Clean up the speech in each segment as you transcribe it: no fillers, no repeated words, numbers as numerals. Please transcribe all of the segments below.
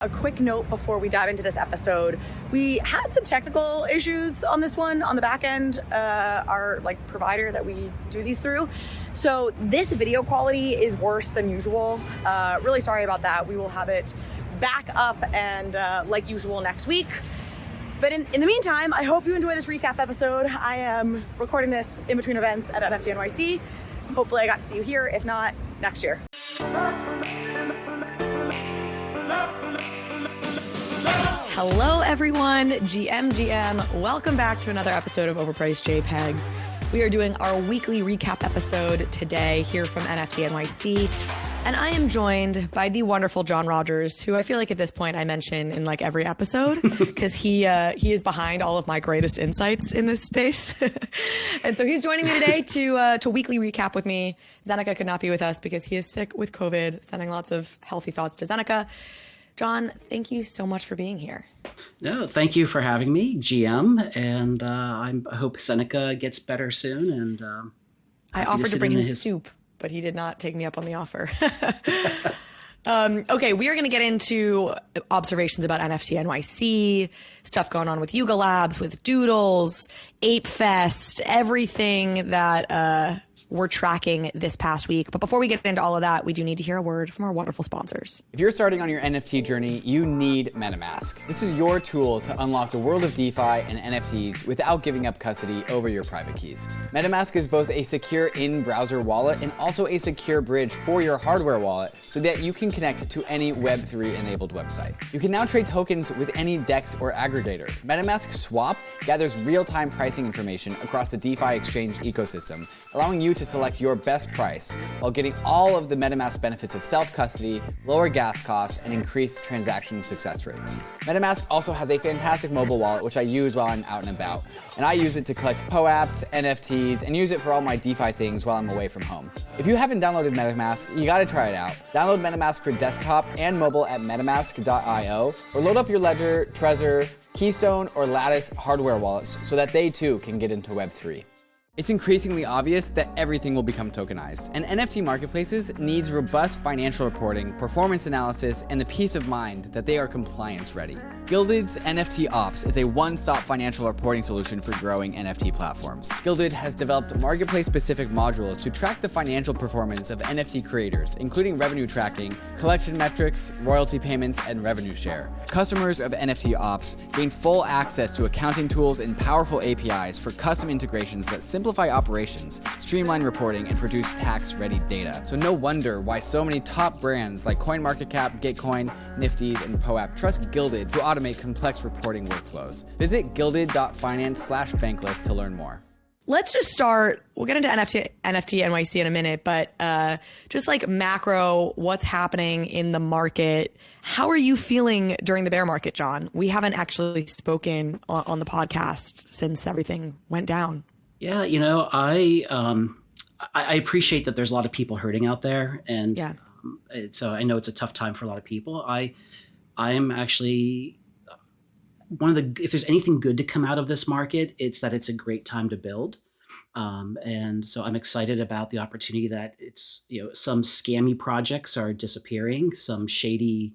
A quick note before we dive into this episode. We had some technical issues on this one on the back end, our provider that we do these through. So this video quality is worse than usual. Really sorry about that. We will have it back up and like usual next week. But in the meantime, I hope you enjoy this recap episode. I am recording this in between events at NFT NYC. Hopefully I got to see you here. If not, next year. Hello everyone, GM. Welcome back to another episode of Overpriced JPEGs. We are doing our weekly recap episode today here from NFT NYC. And I am joined by the wonderful Jon Rogers, who I feel like at this point I mention in like every episode because he is behind all of my greatest insights in this space. And so he's joining me today to weekly recap with me. Zeneca could not be with us because he is sick with COVID, sending lots of healthy thoughts to Zeneca. Jon, thank you so much for being here. No, thank you for having me, GM. And I hope Zeneca gets better soon. And I offered to bring him soup, but he did not take me up on the offer. Okay, we are going to get into observations about NFT NYC, stuff going on with Yuga Labs, with Doodles, Ape Fest, everything that we're tracking this past week. But before we get into all of that, we do need to hear a word from our wonderful sponsors. If you're starting on your NFT journey, you need MetaMask. This is your tool to unlock the world of DeFi and NFTs without giving up custody over your private keys. MetaMask is both a secure in-browser wallet and also a secure bridge for your hardware wallet so that you can connect to any Web3 enabled website. You can now trade tokens with any DEX or aggregator. MetaMask Swap gathers real-time pricing information across the DeFi exchange ecosystem, allowing you to select your best price while getting all of the MetaMask benefits of self-custody, lower gas costs, and increased transaction success rates. MetaMask also has a fantastic mobile wallet, which I use while I'm out and about. And I use it to collect POAPs, NFTs, and use it for all my DeFi things while I'm away from home. If you haven't downloaded MetaMask, you gotta try it out. Download MetaMask for desktop and mobile at metamask.io, or load up your Ledger, Trezor, Keystone, or Lattice hardware wallets so that they too can get into Web3. It's increasingly obvious that everything will become tokenized, and NFT marketplaces needs robust financial reporting, performance analysis, and the peace of mind that they are compliance ready. GILDED's NFT Ops is a one-stop financial reporting solution for growing NFT platforms. GILDED has developed marketplace-specific modules to track the financial performance of NFT creators, including revenue tracking, collection metrics, royalty payments, and revenue share. Customers of NFT Ops gain full access to accounting tools and powerful APIs for custom integrations that simplify operations, streamline reporting, and produce tax-ready data. So no wonder why so many top brands like CoinMarketCap, Gitcoin, Nifty's, and POAP trust GILDED to automate complex reporting workflows. Visit gilded.finance/bankless to learn more. Let's just start. We'll get into NFT NYC in a minute, but just like macro, what's happening in the market? How are you feeling during the bear market, Jon? We haven't actually spoken on the podcast since everything went down. Yeah, you know, I appreciate that there's a lot of people hurting out there, and yeah. So I know it's a tough time for a lot of people. I'm actually if there's anything good to come out of this market, it's that it's a great time to build. And so I'm excited about the opportunity that it's, you know, some scammy projects are disappearing. Some shady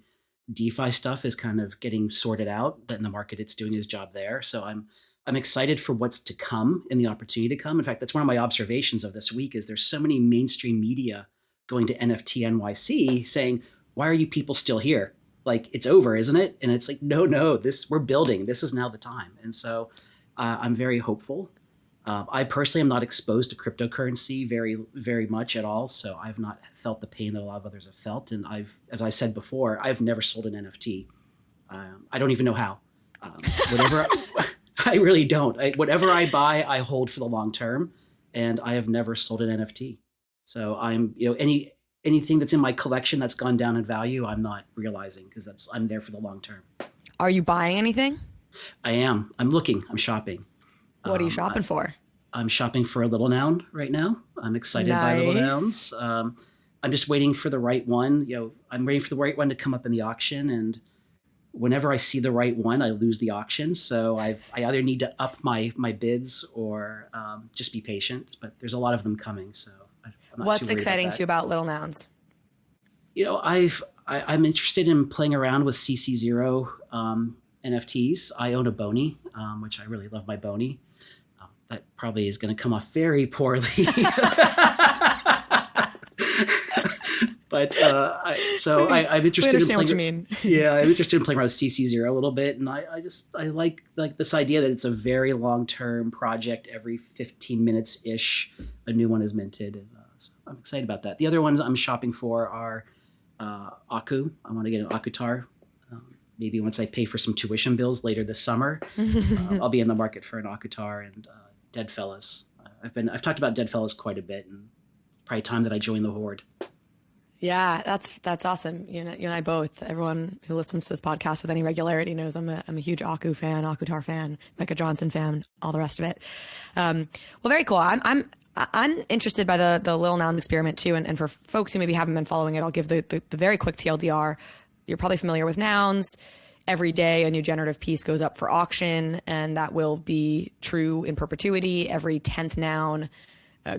DeFi stuff is kind of getting sorted out. That in the market, it's doing its job there. So I'm excited for what's to come and the opportunity to come. In fact, that's one of my observations of this week is there's so many mainstream media going to NFT NYC saying, why are you people still here? Like, it's over, isn't it? And it's like, no, we're building. This is now the time. And so I'm very hopeful. I personally am not exposed to cryptocurrency very, very much at all. So I've not felt the pain that a lot of others have felt. And as I said before, I've never sold an NFT. I don't even know how. I really don't. Whatever I buy, I hold for the long term. And I have never sold an NFT. So I'm, you know, anything that's in my collection that's gone down in value, I'm not realizing because I'm there for the long term. Are you buying anything? I am. I'm looking. I'm shopping. What are you shopping for? I'm shopping for a little noun right now. I'm excited by little nouns. I'm just waiting for the right one. You know, I'm waiting for the right one to come up in the auction, and whenever I see the right one, I lose the auction. So I either need to up my bids or just be patient. But there's a lot of them coming, so I'm not What's too worried exciting about to you about little nouns? You know, I'm interested in playing around with CC0 NFTs. I own a Bony, which I really love my Bony. That probably is going to come off very poorly. But I'm interested in playing. What you mean. Yeah, I'm interested in playing around with CC0 a little bit, and I like this idea that it's a very long-term project. Every 15 minutes ish, a new one is minted. And, so I'm excited about that. The other ones I'm shopping for are Aku. I want to get an Akutar. Maybe once I pay for some tuition bills later this summer, I'll be in the market for an Akutar and Deadfellas. I've talked about Deadfellas quite a bit, and probably time that I join the horde. Yeah, that's awesome. You and I both. Everyone who listens to this podcast with any regularity knows I'm a huge Aku fan, Akutar fan, Micah Johnson fan, all the rest of it. Well, very cool. I'm interested by the Little Nouns experiment too, and for folks who maybe haven't been following it, I'll give the very quick TLDR. You're probably familiar with nouns. Every day, a new generative piece goes up for auction, and that will be true in perpetuity. Every 10th noun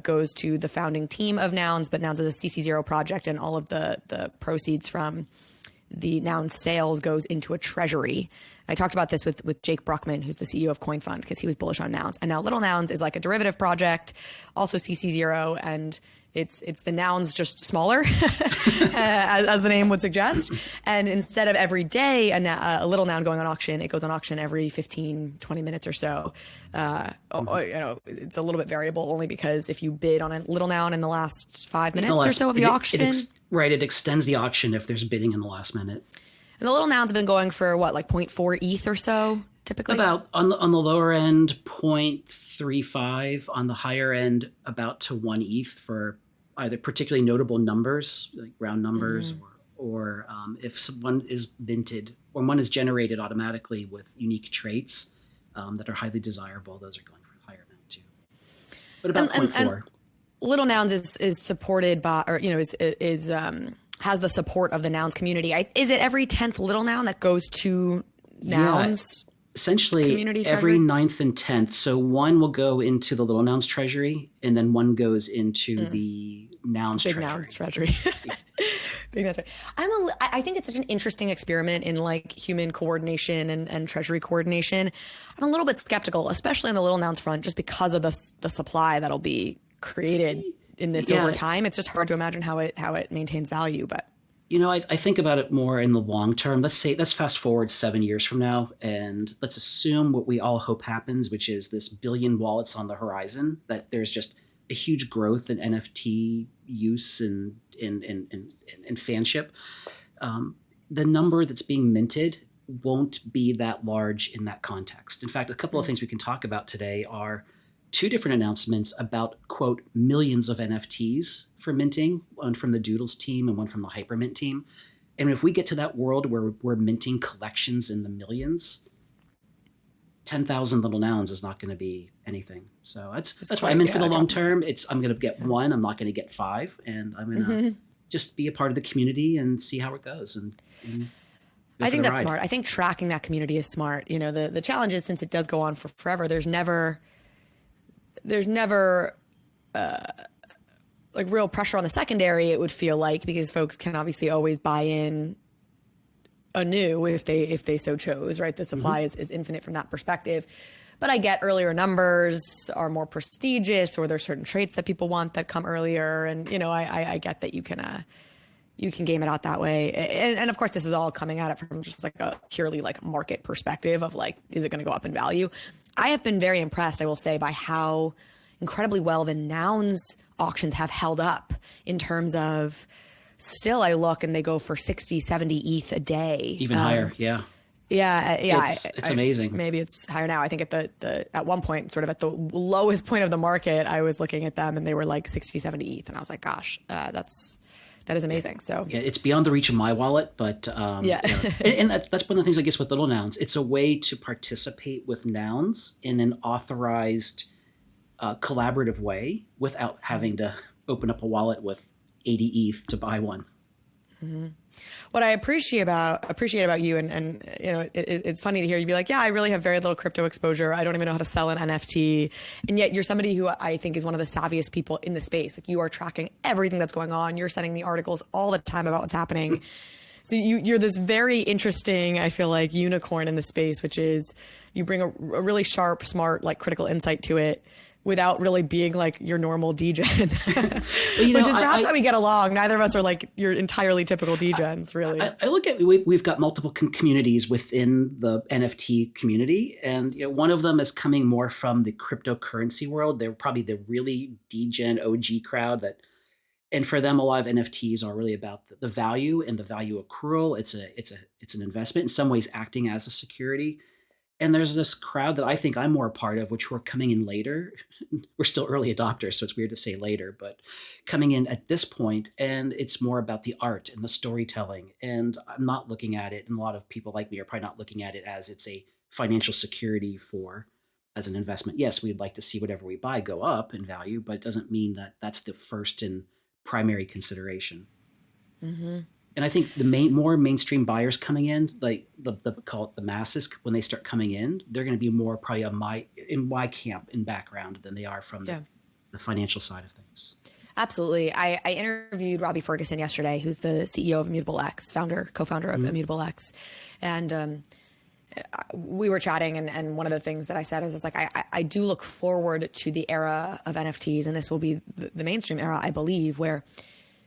goes to the founding team of Nouns, but Nouns is a CC0 project, and all of the proceeds from the Nouns sales goes into a treasury. I talked about this with Jake Bruckman, who's the CEO of CoinFund, because he was bullish on Nouns. And now Little Nouns is like a derivative project, also CC0, and it's the nouns just smaller, as the name would suggest. And instead of every day a little noun going on auction, it goes on auction every 15, 20 minutes or so. It's a little bit variable only because if you bid on a little noun in the last 5 minutes or so of the auction. It extends the auction if there's bidding in the last minute. And the little nouns have been going for what, like 0.4 ETH or so, typically? About, on the lower end, 0.35. On the higher end, about to 1 ETH for either particularly notable numbers, like round numbers, or if someone is minted or one is generated automatically with unique traits that are highly desirable, those are going for a higher amount too. But about 0.4. Little Nouns is supported by, or has the support of the Nouns community. Is it every 10th little noun that goes to Nouns? Yeah, essentially every 9th and 10th. So one will go into the Little Nouns treasury, and then one goes into the Nouns Big treasury. Nouns treasury. Big Nouns treasury. I think it's such an interesting experiment in like human coordination and treasury coordination. I'm a little bit skeptical, especially on the Little Nouns front, just because of the supply that'll be created in this over time. It's just hard to imagine how it maintains value, but I think about it more in the long term. Let's fast forward 7 years from now, and let's assume what we all hope happens, which is this billion wallets on the horizon, that there's just a huge growth in NFT use and fanship. The number that's being minted won't be that large in that context. In fact, a couple of things we can talk about today are 2 different announcements about, quote, millions of NFTs for minting, one from the Doodles team and one from the Hypermint team. And if we get to that world where we're minting collections in the millions, 10,000 little nouns is not going to be anything. So that's why I'm in for the long term. I'm going to get 1. I'm not going to get 5. And I'm going to just be a part of the community and see how it goes. And I think that's smart. I think tracking that community is smart. The challenge is, since it does go on for forever, there's never like real pressure on the secondary, it would feel like, because folks can obviously always buy in anew if they so chose, right? The supply is infinite from that perspective. But I get earlier numbers are more prestigious, or there's certain traits that people want that come earlier. And, I get that you can game it out that way. And of course, this is all coming at it from just like a purely like market perspective of like, is it going to go up in value? I have been very impressed, I will say, by how incredibly well the Nouns auctions have held up in terms of, still I look and they go for 60, 70 ETH a day. Even higher, yeah. Yeah. It's amazing. Maybe it's higher now. I think at one point, sort of at the lowest point of the market, I was looking at them and they were like 60, 70 ETH. And I was like, gosh, that is amazing. So yeah, it's beyond the reach of my wallet, but and that's one of the things I guess with Little Nouns. It's a way to participate with nouns in an authorized, collaborative way without having to open up a wallet with 80 ETH to buy one. Mm-hmm. What I appreciate about you, and it's funny to hear you be like, yeah, I really have very little crypto exposure. I don't even know how to sell an NFT. And yet you're somebody who I think is one of the savviest people in the space. Like, you are tracking everything that's going on. You're sending me articles all the time about what's happening. So you're this very interesting, I feel like, unicorn in the space, which is you bring a really sharp, smart, like critical insight to it without really being like your normal DGen, which is perhaps how we get along. Neither of us are like your entirely typical DGens, really. I look at, we've got multiple communities within the NFT community. And one of them is coming more from the cryptocurrency world. They're probably the really DGen OG crowd and for them, a lot of NFTs are really about the value and the value accrual. It's an investment, in some ways acting as a security. And there's this crowd that I think I'm more a part of, which we're coming in later. We're still early adopters, so it's weird to say later, but coming in at this point, and it's more about the art and the storytelling. And I'm not looking at it, and a lot of people like me are probably not looking at it as it's a financial security as an investment. Yes, we'd like to see whatever we buy go up in value, but it doesn't mean that that's the first and primary consideration. Mm-hmm. And I think the more mainstream buyers coming in, like call it the masses, when they start coming in, they're going to be more probably in my camp in background than they are from the financial side of things. Absolutely. I interviewed Robbie Ferguson yesterday, who's the CEO of Immutable X, co-founder of Immutable X. And we were chatting, and one of the things that I said is like, I do look forward to the era of NFTs, and this will be the mainstream era, I believe, where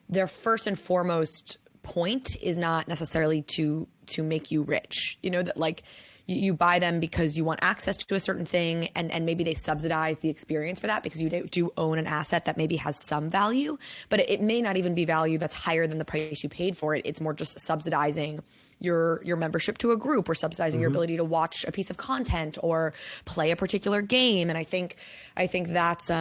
their first and foremost point is not necessarily to make you rich. That like you buy them because you want access to a certain thing, and maybe they subsidize the experience for that because you do own an asset that maybe has some value, but it may not even be value that's higher than the price you paid for it. It's more just subsidizing your membership to a group, or subsidizing your ability to watch a piece of content or play a particular game. And I think that's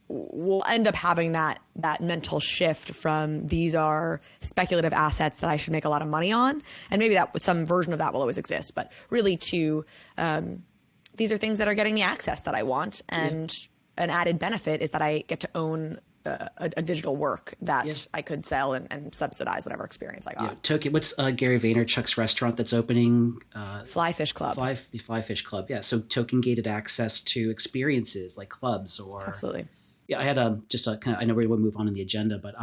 we'll end up having that mental shift from these are speculative assets that I should make a lot of money on. And maybe that some version of that will always exist, but really these are things that are getting me access that I want. And an added benefit is that I get to own a digital work that I could sell and subsidize whatever experience I got. Yeah. TOOLKIT, what's Gary Vaynerchuk's restaurant that's opening? Flyfish Club. Flyfish Club. Yeah. So token gated access to experiences like clubs or. Absolutely. Yeah, I had I know we will move on in the agenda, but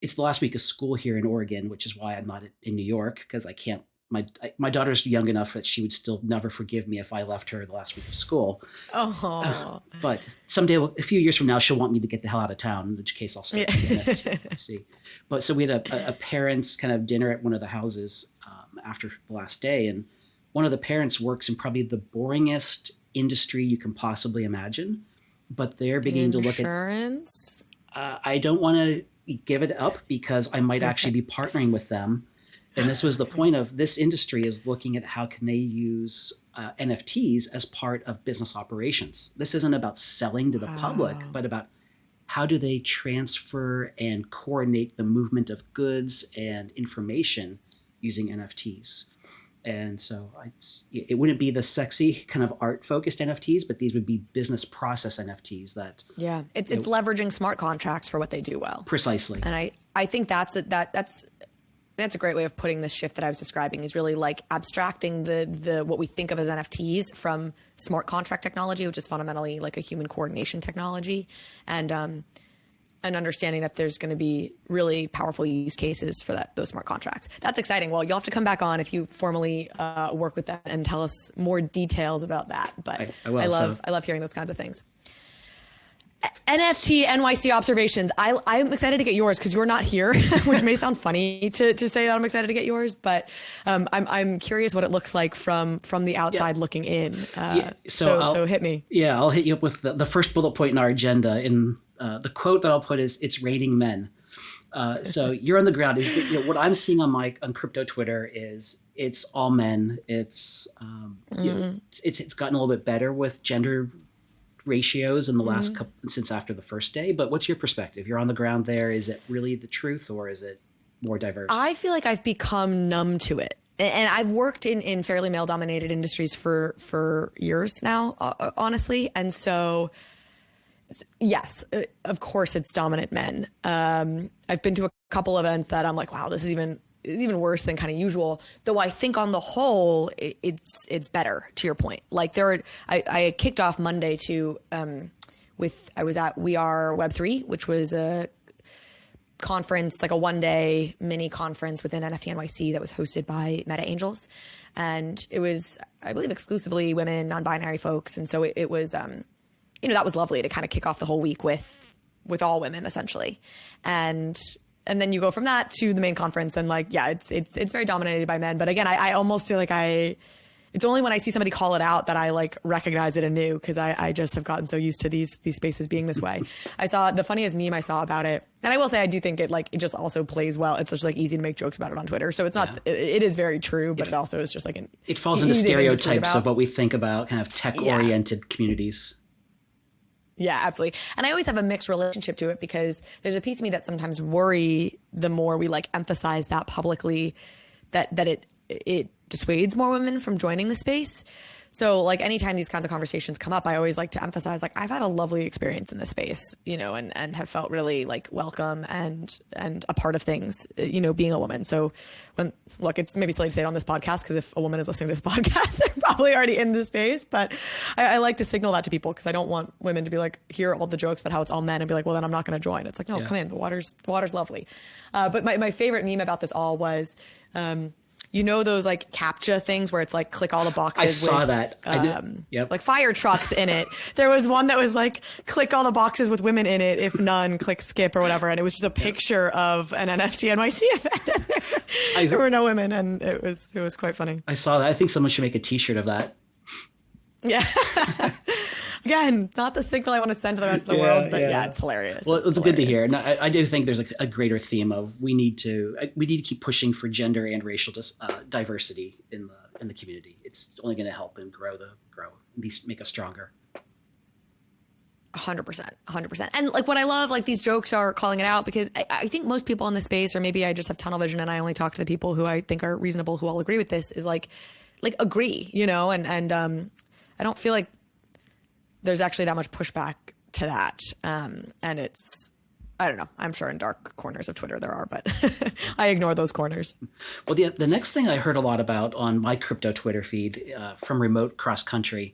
it's the last week of school here in Oregon, which is why I'm not in New York, because I can't. My daughter's young enough that she would still never forgive me if I left her the last week of school. Oh. But someday, a few years from now, she'll want me to get the hell out of town, in which case I'll start the NFT. See. But so we had a parents' kind of dinner at one of the houses after the last day, and one of the parents works in probably the boringest industry you can possibly imagine. But they're beginning to look at insurance. I don't want to give it up because I might actually be partnering with them. And this was the point of this industry, is looking at how can they use NFTs as part of business operations. This isn't about selling to the public, but about how do they transfer and coordinate the movement of goods and information using NFTs. And so it wouldn't be the sexy kind of art-focused NFTs, but these would be business process NFTs that. Yeah, it's leveraging smart contracts for what they do well. Precisely. And I think that's a great way of putting this shift that I was describing, is really like abstracting the what we think of as NFTs from smart contract technology, which is fundamentally like a human coordination technology, and understanding that there's going to be really powerful use cases for those smart contracts. That's exciting. Well, you'll have to come back on if you formally work with that and tell us more details about that. But I love hearing those kinds of things. NFT NYC Observations. I'm excited to get yours because you're not here, which may sound funny to say that I'm excited to get yours, but I'm curious what it looks like from the outside looking in. So hit me. Yeah, I'll hit you up with the first bullet point in our agenda. In the quote that I'll put is, "It's raining men." So you're on the ground. Is that, what I'm seeing on crypto Twitter is it's all men. It's it's gotten a little bit better with gender ratios in the last couple, since after the first day. But what's your perspective? You're on the ground there. Is it really the truth, or is it more diverse? I feel like I've become numb to it. And I've worked in fairly male-dominated industries for years now, honestly. And so, yes, of course, it's dominant men. I've been to a couple events that I'm like, wow, this is even worse than kind of usual. Though I think on the whole, it's better. To your point, like I kicked off Monday I was at We Are Web3, which was conference, like a 1-day mini conference within NFT NYC that was hosted by Meta Angels. And it was, I believe, exclusively women, non-binary folks. And so it was, that was lovely to kind of kick off the whole week with all women essentially. And then you go from that to the main conference and it's very dominated by men. But again, I almost feel like it's only when I see somebody call it out that I like recognize it anew, because I just have gotten so used to these spaces being this way. I saw the funniest meme I saw about it, and I will say I do think it just also plays well. It's just like easy to make jokes about it on Twitter, so it's not. It is very true, but it also is just like it falls into stereotypes of what we think about kind of tech-oriented communities. Yeah, absolutely. And I always have a mixed relationship to it, because there's a piece of me that sometimes worry the more we like emphasize that publicly, that it dissuades more women from joining the space. So like anytime these kinds of conversations come up, I always like to emphasize, like, I've had a lovely experience in this space, and have felt really like welcome and a part of things, being a woman. So it's maybe silly to say it on this podcast, because if a woman is listening to this podcast, they're probably already in this space. But I like to signal that to people, because I don't want women to be like, hear all the jokes about how it's all men and be like, well, then I'm not going to join. It's like, no, come in. The water's lovely. But my favorite meme about this all was, those like CAPTCHA things where it's like click all the boxes. I saw that. I did. Yep. Like fire trucks in it. There was one that was like click all the boxes with women in it. If none, click skip or whatever. And it was just a picture of an NFT NYC event. There were no women, and it was quite funny. I saw that. I think someone should make a T-shirt of that. Yeah. Again, not the signal I want to send to the rest of the world, but it's hilarious. Well, it's good to hear. And I do think there's a greater theme of we need to keep pushing for gender and racial diversity in the community. It's only going to help and grow, make us stronger. 100%. And like what I love, like these jokes are calling it out, because I think most people in this space, or maybe I just have tunnel vision and I only talk to the people who I think are reasonable, who all agree with this, is like agree, and I don't feel like there's actually that much pushback to that. And it's, I don't know, I'm sure in dark corners of Twitter there are, but I ignore those corners. Well, the next thing I heard a lot about on my crypto Twitter feed from remote cross country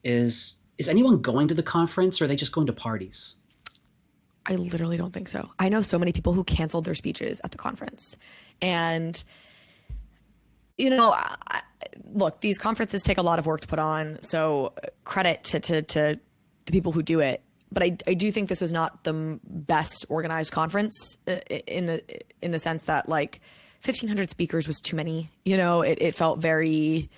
is anyone going to the conference, or are they just going to parties? I literally don't think so. I know so many people who canceled their speeches at the conference. And, look, these conferences take a lot of work to put on, so credit to the people who do it. But I do think this was not the best organized conference in the sense that like 1,500 speakers was too many. It felt very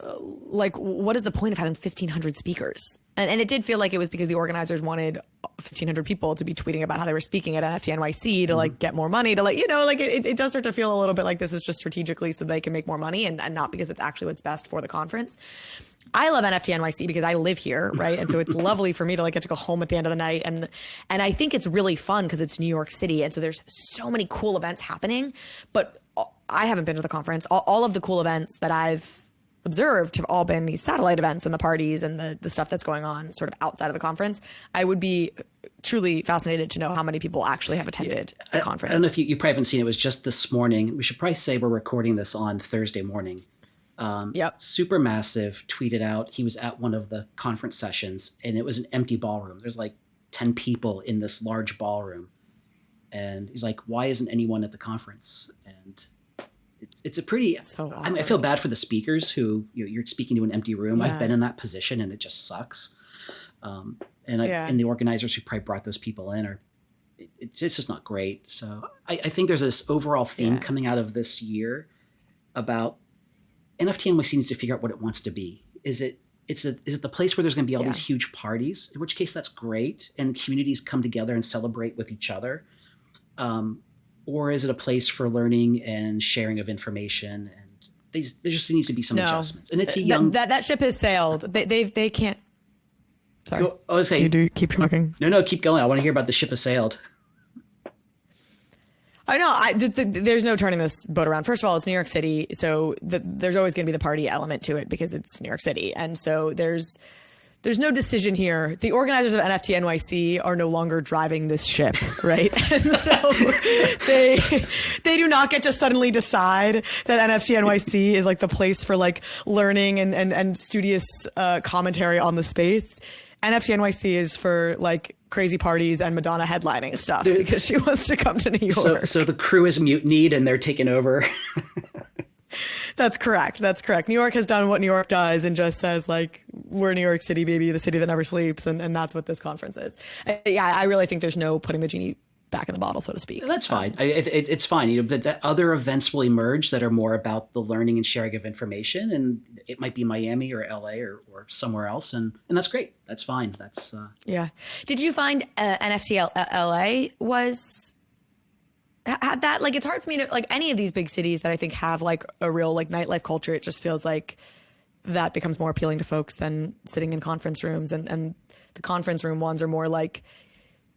like, what is the point of having 1,500 speakers? And it did feel like it was because the organizers wanted 1,500 people to be tweeting about how they were speaking at NFT NYC to like get more money, to it does start to feel a little bit like this is just strategically so they can make more money and not because it's actually what's best for the conference. I love NFT NYC because I live here, right? And so it's lovely for me to get to go home at the end of the night. And I think it's really fun because it's New York City. And so there's so many cool events happening, but I haven't been to the conference. All of the cool events that I've observed have all been these satellite events and the parties and the stuff that's going on sort of outside of the conference. I would be truly fascinated to know how many people actually have attended the conference. I don't know if you probably haven't seen it. It was just this morning. We should probably say we're recording this on Thursday morning. Supermassive tweeted out he was at one of the conference sessions, and it was an empty ballroom. There's like 10 people in this large ballroom. And he's like, why isn't anyone at the conference? And it's a pretty, I feel bad for the speakers who you're speaking to an empty room. I've been in that position and it just sucks. And the organizers who probably brought those people in it's just not great. So I think there's this overall theme coming out of this year about NFT NYC needs to figure out what it wants to be. Is it the place where there's going to be all these huge parties, in which case that's great, and communities come together and celebrate with each other? Or is it a place for learning and sharing of information? And there just needs to be some adjustments. And it's a young... That ship has sailed. They can't... Sorry. You do keep talking. No, keep going. I want to hear about the ship has sailed. I know. There's no turning this boat around. First of all, it's New York City, so there's always going to be the party element to it because it's New York City. And so there's no decision here. The organizers of NFT NYC are no longer driving this ship, right? And so they do not get to suddenly decide that NFT NYC is like the place for like learning and studious commentary on the space. NFT NYC is for like crazy parties and Madonna headlining stuff because she wants to come to New York. So the crew is mutinied and they're taking over. That's correct. New York has done what New York does and just says like, we're New York City, baby, the city that never sleeps. And that's what this conference is. I really think there's no putting the genie back in the bottle, so to speak. That's fine. It's fine. You know, that other events will emerge that are more about the learning and sharing of information. And it might be Miami or LA or somewhere else. And that's great. That's fine. That's yeah. Did you find NFT LA had that, like, it's hard for me to, like, any of these big cities that I think have like a real like nightlife culture, it just feels like that becomes more appealing to folks than sitting in conference rooms, and the conference room ones are more like,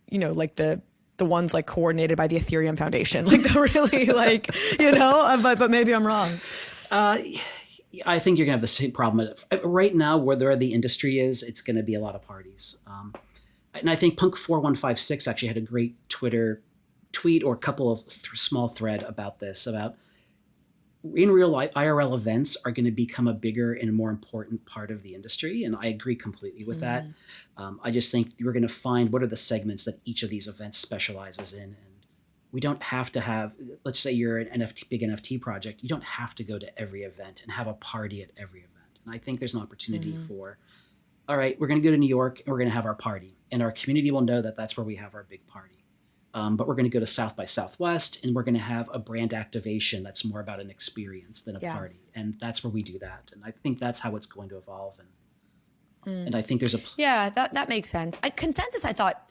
you know, like the ones like coordinated by the Ethereum Foundation, like the really like, you know, but maybe I'm wrong. I think you're gonna have the same problem right now. Where the industry is, it's gonna be a lot of parties, and I think Punk 4156 actually had a great Twitter tweet or a couple of small thread about this, about in real life, IRL events are going to become a bigger and more important part of the industry. And I agree completely with that. I just think you're going to find what are the segments that each of these events specializes in. And we don't have to have, let's say you're an big NFT project. You don't have to go to every event and have a party at every event. And I think there's an opportunity for, all right, we're going to go to New York and we're going to have our party, and our community will know that that's where we have our big party. But we're going to go to South by Southwest, and we're going to have a brand activation that's more about an experience than a party. And that's where we do that. And I think that's how it's going to evolve. And I think there's that makes sense. Consensus, I thought,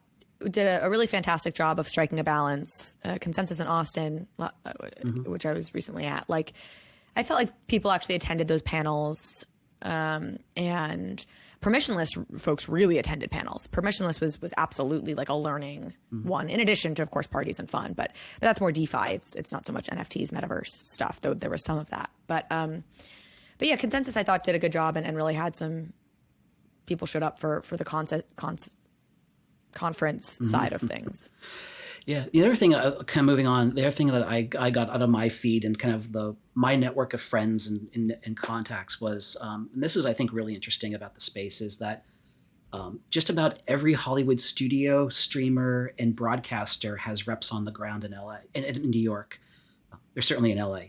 did a really fantastic job of striking a balance. Consensus in Austin, which I was recently at. Like, I felt like people actually attended those panels, and permissionless folks really attended panels. Permissionless was absolutely like a learning one, in addition to, of course, parties and fun. But that's more DeFi. It's not so much NFTs, metaverse stuff, though there was some of that. But yeah, Consensus, I thought, did a good job and really had some people showed up for the conference side of things. Yeah. The other thing, kind of moving on, the other thing that I got out of my feed and kind of my network of friends and contacts was, and this is, I think, really interesting about the space, is that just about every Hollywood studio, streamer, and broadcaster has reps on the ground in LA, in New York. They're certainly in LA,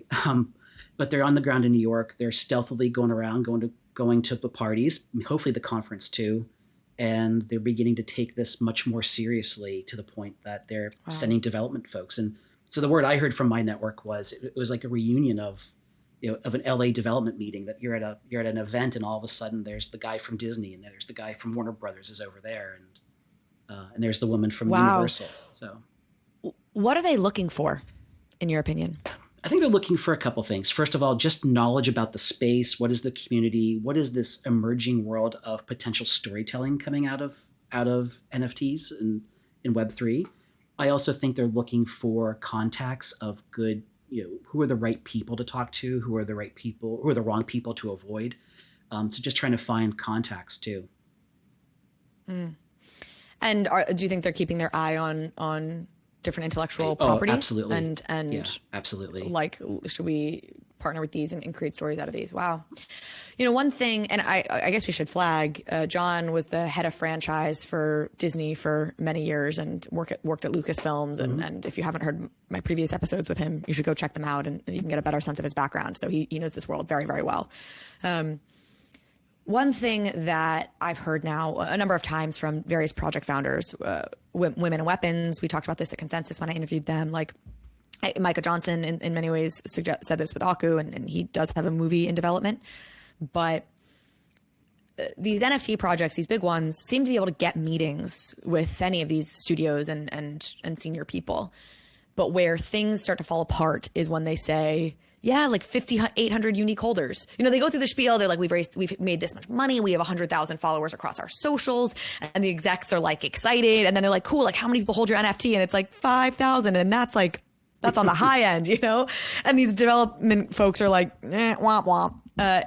but they're on the ground in New York. They're stealthily going around, going to the parties, hopefully the conference too. And they're beginning to take this much more seriously, to the point that they're sending development folks. And so the word I heard from my network was it was like a reunion of an LA development meeting, that you're at an event and all of a sudden there's the guy from Disney and there's the guy from Warner Brothers is over there, and there's the woman from Universal. So what are they looking for, in your opinion? I think they're looking for a couple things. First of all, just knowledge about the space. What is the community? What is this emerging world of potential storytelling coming out of NFTs and in Web3? I also think they're looking for contacts of good, who are the right people to talk to, who are the right people, who are the wrong people to avoid. So just trying to find contacts too. And do you think they're keeping their eye on different intellectual properties? Absolutely. And yeah, absolutely. Like, should we partner with these and create stories out of these? Wow. One thing, and I guess we should flag, Jon was the head of franchise for Disney for many years and worked at Lucasfilms. And if you haven't heard my previous episodes with him, you should go check them out, and you can get a better sense of his background. So he knows this world very, very well. One thing that I've heard now a number of times from various project founders, Women and Weapons, we talked about this at Consensus when I interviewed them, like Micah Johnson in many ways said this with Aku, and he does have a movie in development. But these NFT projects, these big ones, seem to be able to get meetings with any of these studios and senior people. But where things start to fall apart is when they say, yeah, like 800 unique holders. They go through the spiel. They're like, we've made this much money. We have 100,000 followers across our socials. And the execs are like excited. And then they're like, cool, like how many people hold your NFT? And it's like 5,000. And that's on the high end, And these development folks are like, womp womp.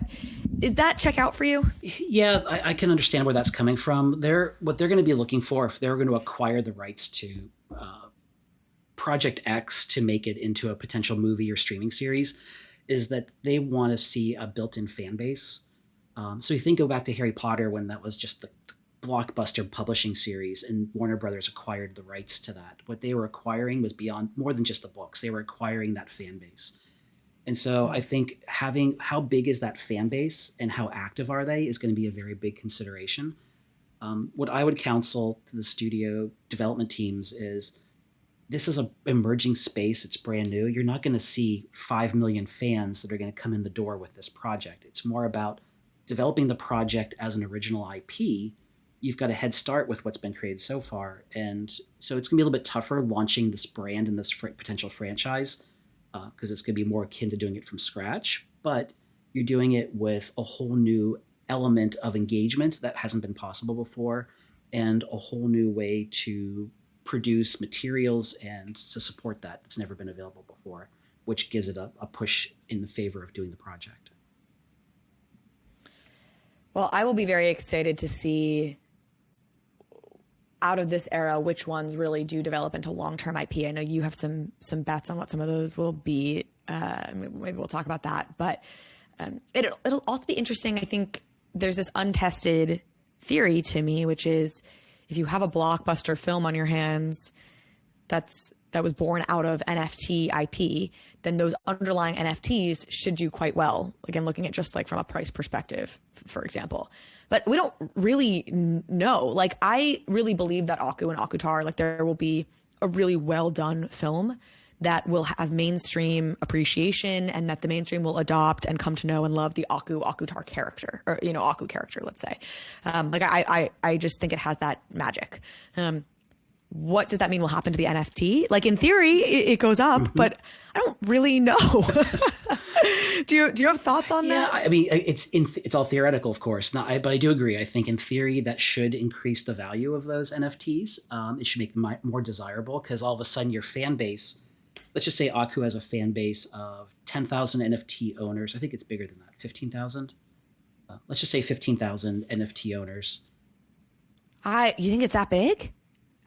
Is that check out for you? Yeah, I can understand where that's coming from. What they're going to be looking for, if they're going to acquire the rights to Project X to make it into a potential movie or streaming series, is that they want to see a built-in fan base. So you go back to Harry Potter, when that was just the blockbuster publishing series, and Warner Brothers acquired the rights to that. What they were acquiring was beyond more than just the books. They were acquiring that fan base. And so I think having how big is that fan base and how active are they is going to be a very big consideration. What I would counsel to the studio development teams is this is an emerging space. It's brand new. You're not going to see 5 million fans that are going to come in the door with this project. It's more about developing the project as an original IP. You've got a head start with what's been created so far. And so it's going to be a little bit tougher launching this brand and this potential franchise because it's going to be more akin to doing it from scratch. But you're doing it with a whole new element of engagement that hasn't been possible before, and a whole new way to produce materials and to support that that's never been available before, which gives it a push in the favor of doing the project. Well, I will be very excited to see out of this era which ones really do develop into long-term IP. I know you have some bets on what some of those will be. Maybe we'll talk about that, but it'll also be interesting. I think there's this untested theory to me, which is if you have a blockbuster film on your hands that was born out of NFT IP, then those underlying NFTs should do quite well. Again, looking at just like from a price perspective, for example. But we don't really know. Like, I really believe that Aku and Akutar, like, there will be a really well done film that will have mainstream appreciation, and that the mainstream will adopt and come to know and love the Akutar character, or, you know, Aku character, let's say. I just think it has that magic. What does that mean will happen to the NFT? Like, in theory, it goes up, but I don't really know. Do you have thoughts on that? Yeah, I mean, it's all theoretical, of course. But I do agree. I think in theory that should increase the value of those NFTs. It should make them more desirable, because all of a sudden your fan base, let's just say Aku has a fan base of 10,000 NFT owners. I think it's bigger than that, 15,000. Let's just say 15,000 NFT owners. You think it's that big?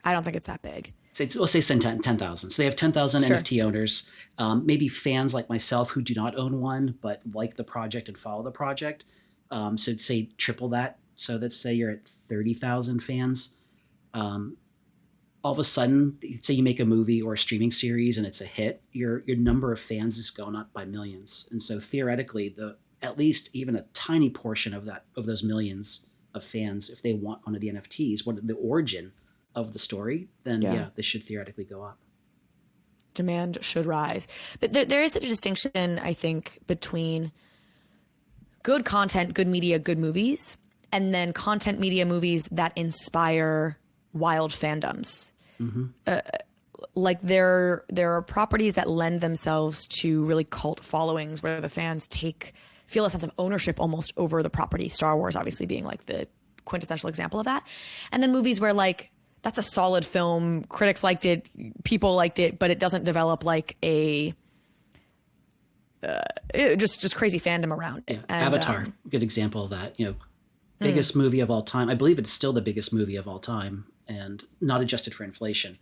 I don't think it's that big. Let's say 10,000. So they have 10,000 Sure. NFT owners, maybe fans like myself who do not own one, but like the project and follow the project. So say triple that. So let's say you're at 30,000 fans. All of a sudden, say you make a movie or a streaming series and it's a hit, your number of fans is going up by millions. And so theoretically, at least even a tiny portion of those millions of fans, if they want one of the NFTs, the origin of the story, then yeah, they should theoretically go up. Demand should rise. But there is a distinction, I think, between good content, good media, good movies, and then content, media, movies that inspire wild fandoms. Like there are properties that lend themselves to really cult followings where the fans feel a sense of ownership almost over the property. Star Wars obviously being like the quintessential example of that. And then movies where like that's a solid film, critics liked it, people liked it, but it doesn't develop like a just crazy fandom around it. Yeah. And, Avatar, good example of that. Biggest movie of all time. I believe it's still the biggest movie of all time, and not adjusted for inflation.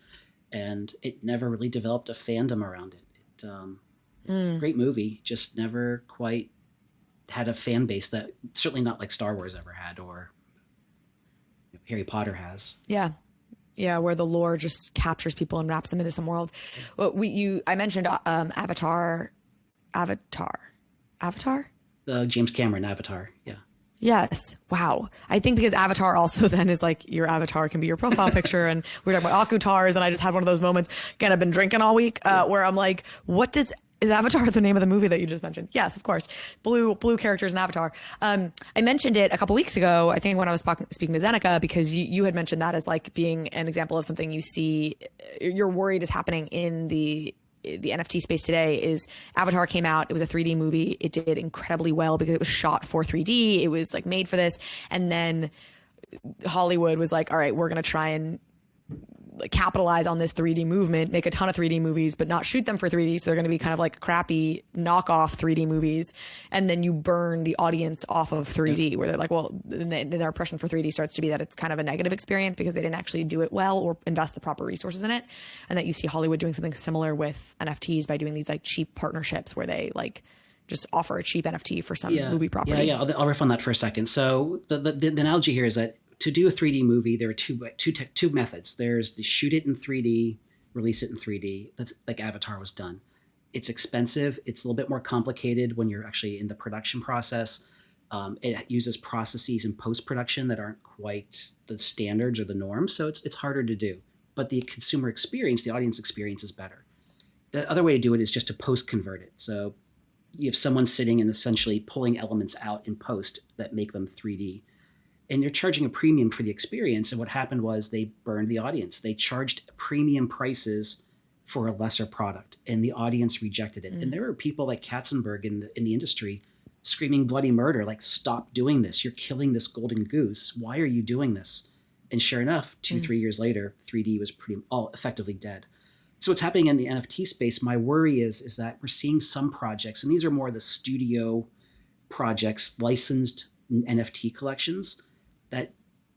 And it never really developed a fandom around it. Great movie, just never quite had a fan base that certainly not like Star Wars ever had, or Harry Potter has. Yeah, where the lore just captures people and wraps them into some world. Well, I mentioned Avatar. James Cameron Avatar, yeah. Yes. Wow. I think because Avatar also then is like your avatar can be your profile picture, and we're talking about Akutars, and I just had one of those moments. Again, I've been drinking all week where I'm like, is Avatar the name of the movie that you just mentioned? Yes, of course. Blue characters in Avatar. I mentioned it a couple weeks ago, I think when I was speaking to Zeneca, because you had mentioned that as like being an example of something you see, you're worried is happening in the NFT space today. Is Avatar came out, it was a 3D movie. It did incredibly well because it was shot for 3D. It was like made for this. And then Hollywood was like, all right, we're going to try and capitalize on this 3D movement, make a ton of 3D movies, but not shoot them for 3D. So they're going to be kind of like crappy knockoff 3D movies. And then you burn the audience off of 3D, where they're like, well, then their impression for 3D starts to be that it's kind of a negative experience because they didn't actually do it well or invest the proper resources in it. And that you see Hollywood doing something similar with NFTs by doing these like cheap partnerships where they like just offer a cheap NFT for some movie property. Yeah, I'll riff on that for a second. So the analogy here is that to do a 3D movie, there are two methods. There's the shoot it in 3D, release it in 3D. That's like Avatar was done. It's expensive. It's a little bit more complicated when you're actually in the production process. It uses processes in post-production that aren't quite the standards or the norms, so it's harder to do. But the consumer experience, the audience experience is better. The other way to do it is just to post-convert it. So you have someone sitting and essentially pulling elements out in post that make them 3D. And you're charging a premium for the experience. And what happened was they burned the audience. They charged premium prices for a lesser product, and the audience rejected it. And there were people like Katzenberg in the industry screaming bloody murder, like, stop doing this. You're killing this golden goose. Why are you doing this? And sure enough, 2-3 years later, 3D was all effectively dead. So what's happening in the NFT space, my worry is that we're seeing some projects, and these are more the studio projects, licensed NFT collections, that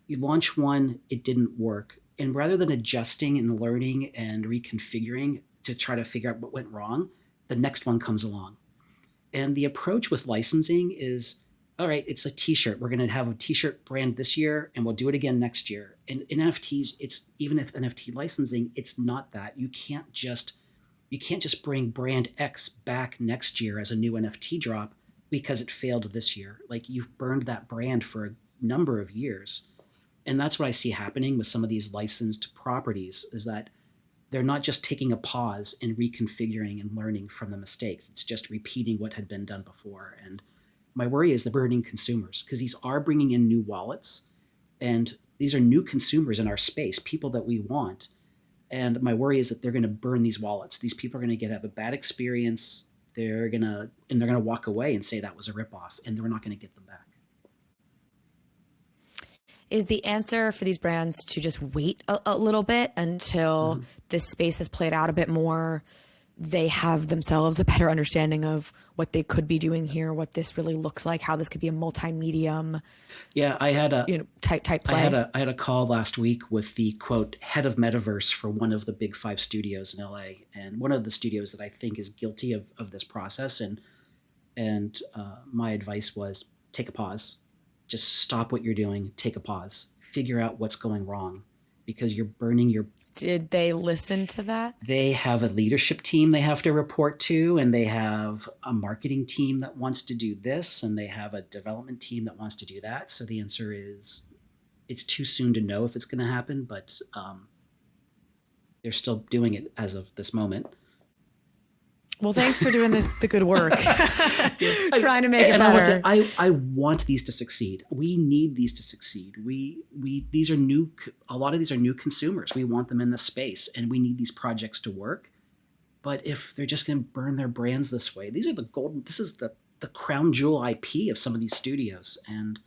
you launch one, it didn't work. And rather than adjusting and learning and reconfiguring to try to figure out what went wrong, the next one comes along. And the approach with licensing is, all right, it's a t-shirt. We're going to have a t-shirt brand this year, and we'll do it again next year. And in NFTs, it's even if NFT licensing, it's not that. You can't just bring brand X back next year as a new NFT drop because it failed this year. Like, you've burned that brand for a number of years. And that's what I see happening with some of these licensed properties, is that they're not just taking a pause and reconfiguring and learning from the mistakes. It's just repeating what had been done before. And my worry is the burning consumers, because these are bringing in new wallets, and these are new consumers in our space, people that we want. And my worry is that they're going to burn these wallets. These people are going to have a bad experience. They're going to walk away and say that was a ripoff, and we're not going to get them back. Is the answer for these brands to just wait a little bit until this space has played out a bit more? They have themselves a better understanding of what they could be doing here, what this really looks like, how this could be a multi-medium. Yeah, I had a type play. I had a call last week with the quote head of metaverse for one of the big 5 studios in LA, and one of the studios that I think is guilty of this process. And my advice was, take a pause. Just stop what you're doing, take a pause, figure out what's going wrong, because you're burning your... Did they listen to that? They have a leadership team they have to report to, and they have a marketing team that wants to do this, and they have a development team that wants to do that. So the answer is, it's too soon to know if it's going to happen, but they're still doing it as of this moment. Well, thanks for doing the good work. Trying to make it better. I will say, I want these to succeed. We need these to succeed. These are new. A lot of these are new consumers. We want them in the space, and we need these projects to work. But if they're just going to burn their brands this way, these are the golden. This is the crown jewel IP of some of these studios, and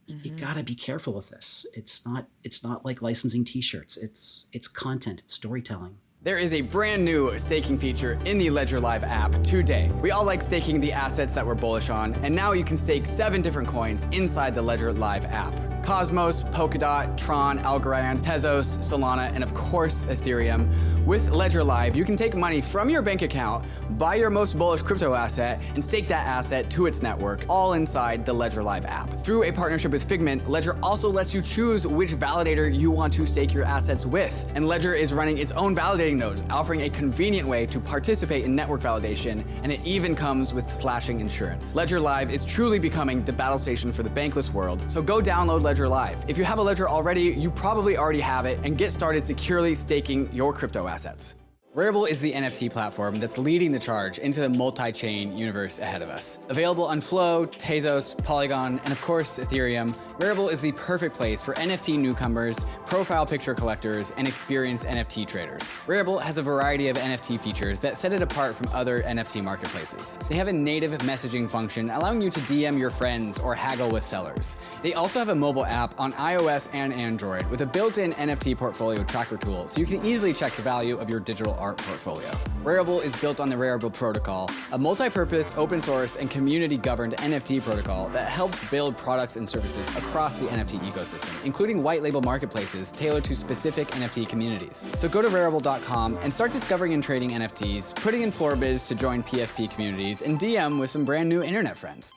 you got to be careful with this. It's not like licensing T-shirts. It's content. It's storytelling. There is a brand new staking feature in the Ledger Live app today. We all like staking the assets that we're bullish on, and now you can stake 7 different coins inside the Ledger Live app. Cosmos, Polkadot, Tron, Algorand, Tezos, Solana, and of course Ethereum. With Ledger Live, you can take money from your bank account, buy your most bullish crypto asset, and stake that asset to its network, all inside the Ledger Live app. Through a partnership with Figment, Ledger also lets you choose which validator you want to stake your assets with. And Ledger is running its own validating nodes, offering a convenient way to participate in network validation, and it even comes with slashing insurance. Ledger Live is truly becoming the battle station for the bankless world, so go download Ledger Live. If you have a Ledger already, you probably already have it, and get started securely staking your crypto assets. RARIBLE is the NFT platform that's leading the charge into the multi-chain universe ahead of us. Available on Flow, Tezos, Polygon, and of course Ethereum, RARIBLE is the perfect place for NFT newcomers, profile picture collectors, and experienced NFT traders. RARIBLE has a variety of NFT features that set it apart from other NFT marketplaces. They have a native messaging function allowing you to DM your friends or haggle with sellers. They also have a mobile app on iOS and Android with a built-in NFT portfolio tracker tool, so you can easily check the value of your digital art portfolio. RARIBLE is built on the RARIBLE protocol, a multi-purpose, open source, and community-governed NFT protocol that helps build products and services across the NFT ecosystem, including white label marketplaces tailored to specific NFT communities. So go to rarible.com and start discovering and trading NFTs, putting in floor bids to join PFP communities, and DM with some brand new internet friends.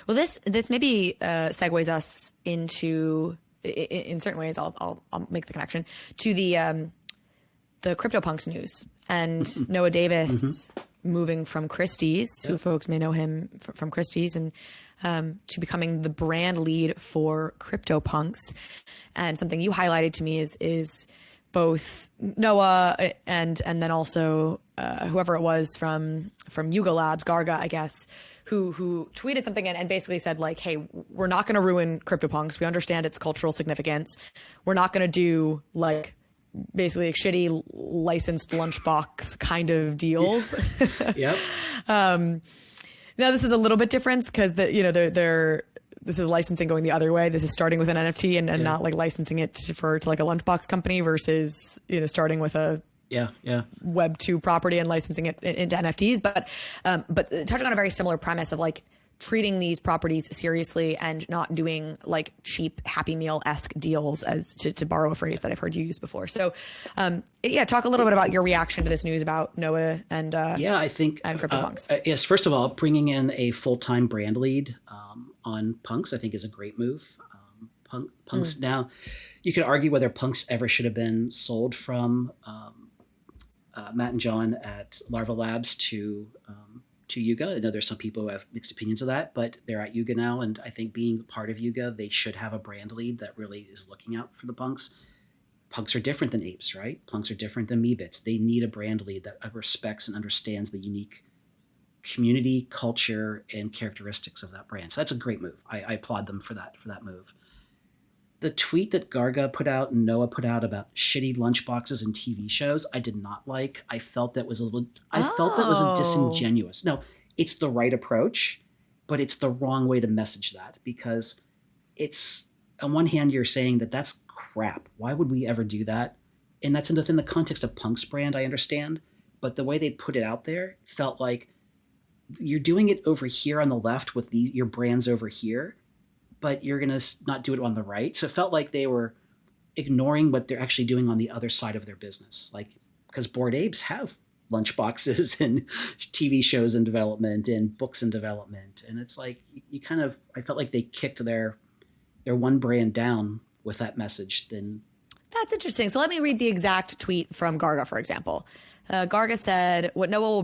Well, this maybe segues us into, in certain ways, I'll make the connection to the CryptoPunks news and Noah Davis moving from Christies, who folks may know him from Christies, and to becoming the brand lead for CryptoPunks. And something you highlighted to me is both Noah and then also whoever it was from Yuga Labs, Garga, I guess, who tweeted something and basically said, like, hey, we're not going to ruin CryptoPunks. We understand its cultural significance. We're not going to do like basically like shitty licensed lunchbox kind of deals. Yep. Now this is a little bit different because they're this is licensing going the other way. This is starting with an NFT and not like licensing it to like a lunchbox company versus starting with a Web 2 property and licensing it into NFTs. But touching on a very similar premise of like treating these properties seriously and not doing like cheap Happy Meal-esque deals, as to borrow a phrase that I've heard you use before. So talk a little bit about your reaction to this news about Noah and I think and CryptoPunks. Yes, first of all, bringing in a full-time brand lead on Punks I think is a great move. Punks now, you could argue whether Punks ever should have been sold from Matt and Jon at Larva Labs to Yuga. I know there's some people who have mixed opinions of that, but they're at Yuga now, and I think being part of Yuga, they should have a brand lead that really is looking out for the Punks. Punks are different than apes, right? Punks are different than Meebits. They need a brand lead that respects and understands the unique community, culture, and characteristics of that brand. So that's a great move. I applaud them for that move. The tweet that Garga put out and Noah put out about shitty lunchboxes and TV shows, I did not like. I felt that was disingenuous. No, it's the right approach, but it's the wrong way to message that, because it's, on one hand, you're saying that that's crap. Why would we ever do that? And that's within the context of Punk's brand, I understand. But the way they put it out there felt like you're doing it over here on the left with your brands over here, but you're going to not do it on the right. So it felt like they were ignoring what they're actually doing on the other side of their business. Like, because Bored Apes have lunchboxes and TV shows in development and books in development. And it's like, I felt like they kicked their one brand down with that message. Then that's interesting. So let me read the exact tweet from Garga, for example. Garga said, what Noah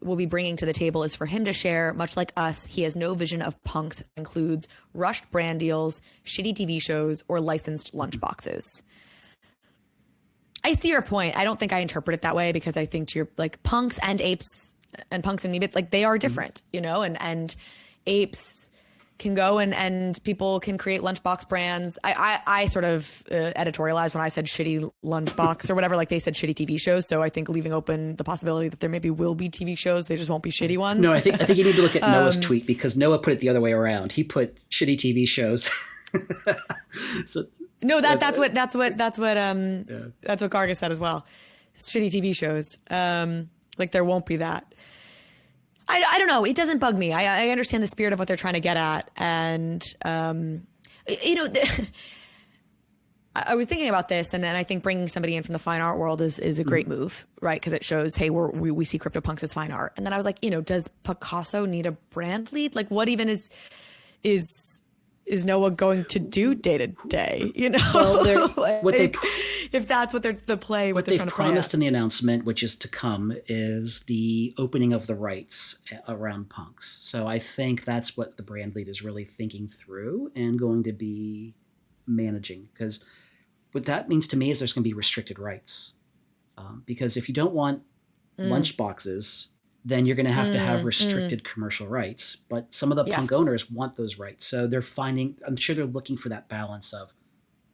will be bringing to the table is for him to share. Much like us, he has no vision of Punks that includes rushed brand deals, shitty TV shows, or licensed lunchboxes. I see your point. I don't think I interpret it that way, because I think like Punks and apes and Punks and Meebits, like they are different, and apes can go and people can create lunchbox brands. I sort of editorialized when I said shitty lunchbox or whatever, like they said shitty TV shows. So I think leaving open the possibility that there maybe will be TV shows, they just won't be shitty ones. No, I think you need to look at Noah's tweet, because Noah put it the other way around. He put shitty TV shows. So no, that's what Garga said as well. Shitty TV shows. Like there won't be that. I don't know. It doesn't bug me. I understand the spirit of what they're trying to get at. And, I was thinking about this, and I think bringing somebody in from the fine art world is a great move, right? Because it shows, hey, we see CryptoPunks as fine art. And then I was like, does Picasso need a brand lead? Like, what even is Noah going to do day to day? Well, if that's what they're trying to play what they've promised in the announcement, which is to come, is the opening of the rights around Punks. So I think that's what the brand lead is really thinking through and going to be managing. Because what that means to me is there's going to be restricted rights. Because if you don't want lunchboxes, then you're going to have restricted commercial rights. But some of the Punk owners want those rights. So I'm sure they're looking for that balance of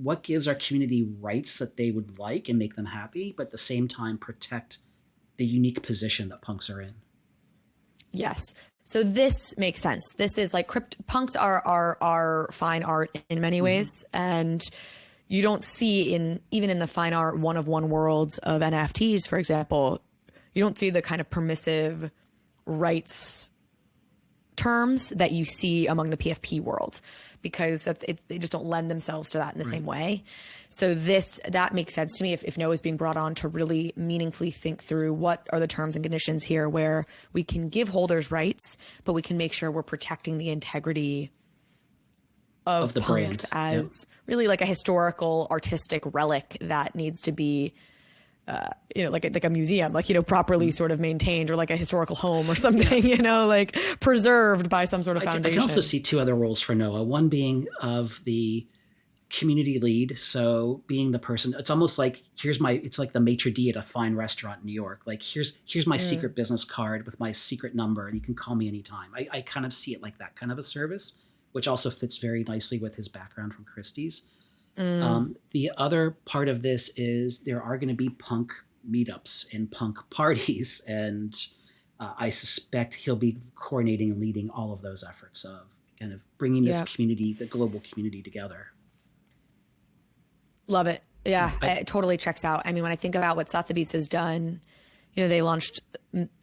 what gives our community rights that they would like and make them happy, but at the same time protect the unique position that Punks are in. Yes. So this makes sense. This is like Punks are fine art in many ways. And you don't see even in the fine art one-of-one worlds of NFTs, for example, you don't see the kind of permissive rights terms that you see among the PFP world, because they just don't lend themselves to that in the same way. So that makes sense to me if Noah is being brought on to really meaningfully think through what are the terms and conditions here where we can give holders rights, but we can make sure we're protecting the integrity of the punks brand as really like a historical artistic relic that needs to be like a museum, like, properly sort of maintained, or like a historical home or something, like preserved by some sort of foundation. I can also see two other roles for Noah. One being of the community lead. So being the person, it's almost like, it's like the maitre d' at a fine restaurant in New York. Like, here's my secret business card with my secret number, and you can call me anytime. I kind of see it like that kind of a service, which also fits very nicely with his background from Christie's. The other part of this is there are going to be punk meetups and punk parties, and I suspect he'll be coordinating and leading all of those efforts of kind of bringing this community, the global community, together. Love it. Yeah, it totally checks out. I mean, when I think about what Sotheby's has done, they launched